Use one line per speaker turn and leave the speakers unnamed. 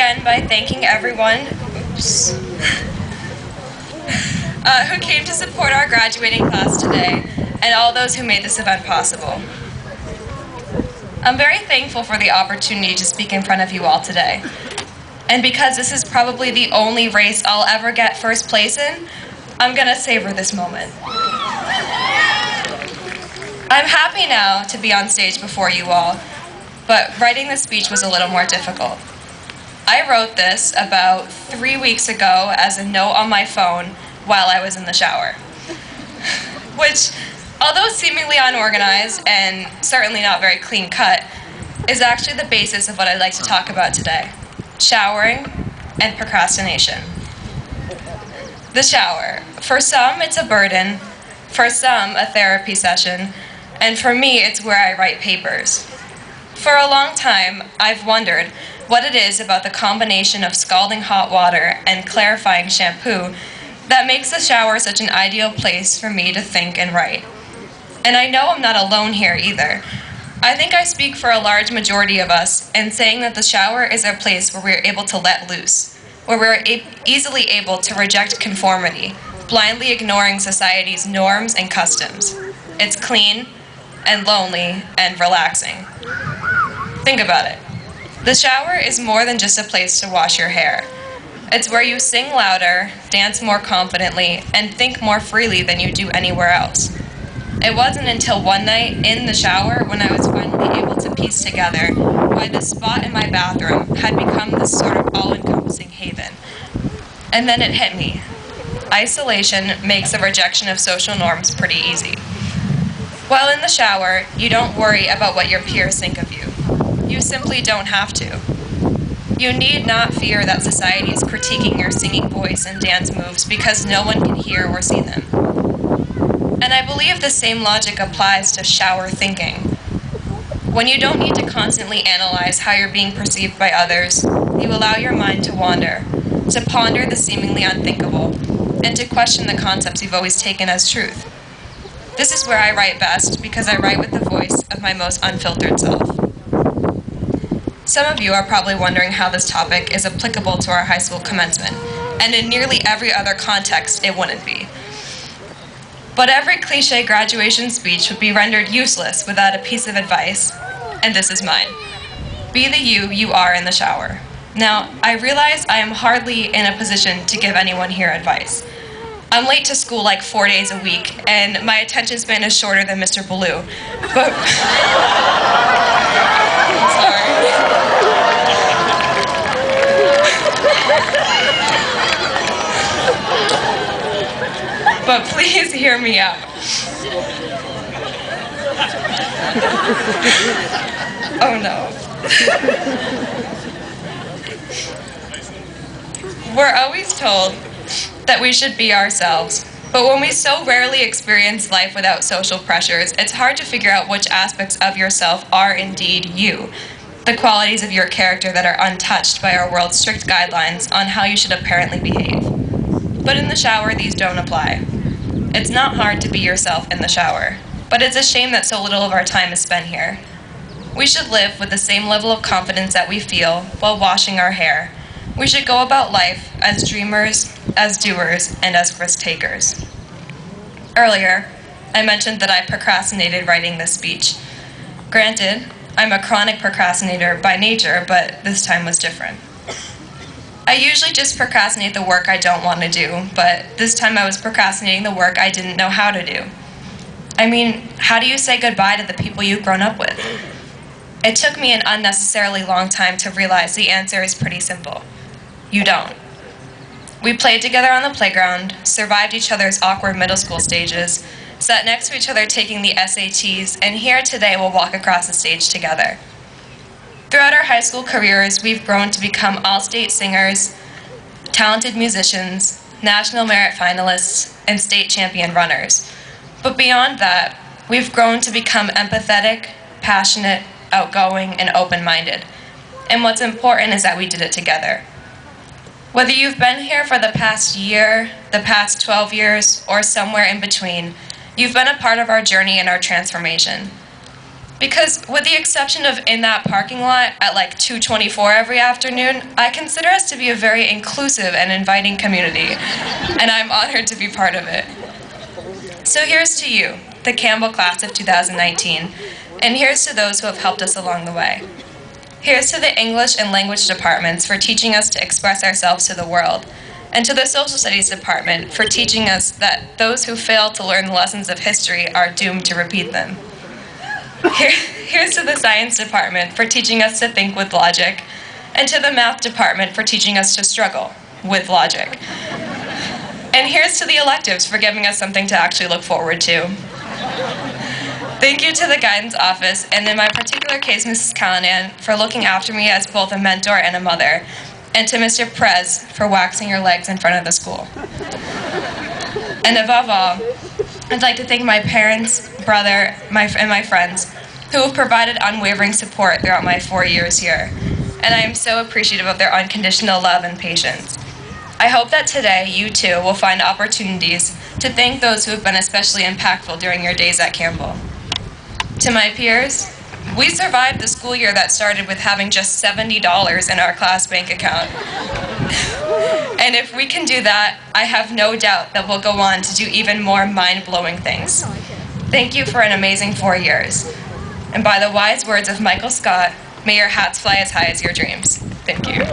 begin by thanking everyone who came to support our graduating class today and all those who made this event possible. I'm very thankful for the opportunity to speak in front of you all today. And because this is probably the only race I'll ever get first place in, I'm gonna savor this moment. I'm happy now to be on stage before you all, but writing this speech was a little more difficult. I wrote this about 3 weeks ago as a note on my phone while I was in the shower. Which, although seemingly unorganized and certainly not very clean cut, is actually the basis of what I'd like to talk about today: showering and procrastination. The shower. For some, it's a burden. For some, a therapy session. And for me, it's where I write papers. For a long time, I've wondered what it is about the combination of scalding hot water and clarifying shampoo that makes the shower such an ideal place for me to think and write. And I know I'm not alone here either. I think I speak for a large majority of us in saying that the shower is a place where we're able to let loose, where we're easily able to reject conformity, blindly ignoring society's norms and customs. It's clean and lonely and relaxing. Think about it. The shower is more than just a place to wash your hair. It's where you sing louder, dance more confidently, and think more freely than you do anywhere else. It wasn't until one night in the shower when I was finally able to piece together why this spot in my bathroom had become this sort of all-encompassing haven. And then it hit me. Isolation makes the rejection of social norms pretty easy. While in the shower, you don't worry about what your peers think of you. You simply don't have to. You need not fear that society is critiquing your singing voice and dance moves because no one can hear or see them. And I believe the same logic applies to shower thinking. When you don't need to constantly analyze how you're being perceived by others, you allow your mind to wander, to ponder the seemingly unthinkable, and to question the concepts you've always taken as truth. This is where I write best because I write with the voice of my most unfiltered self. Some of you are probably wondering how this topic is applicable to our high school commencement, and in nearly every other context it wouldn't be. But every cliché graduation speech would be rendered useless without a piece of advice, and this is mine. Be the you are in the shower. Now, I realize I am hardly in a position to give anyone here advice. I'm late to school like 4 days a week, and my attention span is shorter than Mr. Baloo. But I'm sorry. But please hear me out. Oh no. We're always told that we should be ourselves, but when we so rarely experience life without social pressures, it's hard to figure out which aspects of yourself are indeed you, the qualities of your character that are untouched by our world's strict guidelines on how you should apparently behave. But in the shower, these don't apply. It's not hard to be yourself in the shower, but it's a shame that so little of our time is spent here. We should live with the same level of confidence that we feel while washing our hair. We should go about life as dreamers, as doers, and as risk-takers. Earlier, I mentioned that I procrastinated writing this speech. Granted, I'm a chronic procrastinator by nature, but this time was different. I usually just procrastinate the work I don't want to do, but this time I was procrastinating the work I didn't know how to do. I mean, how do you say goodbye to the people you've grown up with? It took me an unnecessarily long time to realize the answer is pretty simple. You don't. We played together on the playground, survived each other's awkward middle school stages, sat next to each other taking the SATs, and here today we'll walk across the stage together. Throughout our high school careers, we've grown to become all-state singers, talented musicians, national merit finalists, and state champion runners. But beyond that, we've grown to become empathetic, passionate, outgoing, and open-minded. And what's important is that we did it together. Whether you've been here for the past year, the past 12 years, or somewhere in between, you've been a part of our journey and our transformation. Because with the exception of in that parking lot at like 2:24 every afternoon, I consider us to be a very inclusive and inviting community, and I'm honored to be part of it. So here's to you, the Campbell class of 2019, and here's to those who have helped us along the way. Here's to the English and language departments for teaching us to express ourselves to the world, and to the social studies department for teaching us that those who fail to learn the lessons of history are doomed to repeat them. Here's to the science department for teaching us to think with logic, and to the math department for teaching us to struggle with logic. And here's to the electives for giving us something to actually look forward to. Thank you to the guidance office, and in my particular case, Mrs. Callanan, for looking after me as both a mentor and a mother, and to Mr. Prez for waxing your legs in front of the school. And above all, I'd like to thank my parents, brother, and my friends who have provided unwavering support throughout my 4 years here, and I am so appreciative of their unconditional love and patience. I hope that today you too will find opportunities to thank those who have been especially impactful during your days at Campbell. To my peers, we survived the school year that started with having just $70 in our class bank account. And if we can do that, I have no doubt that we'll go on to do even more mind-blowing things. Thank you for an amazing 4 years. And by the wise words of Michael Scott, may your hats fly as high as your dreams. Thank you.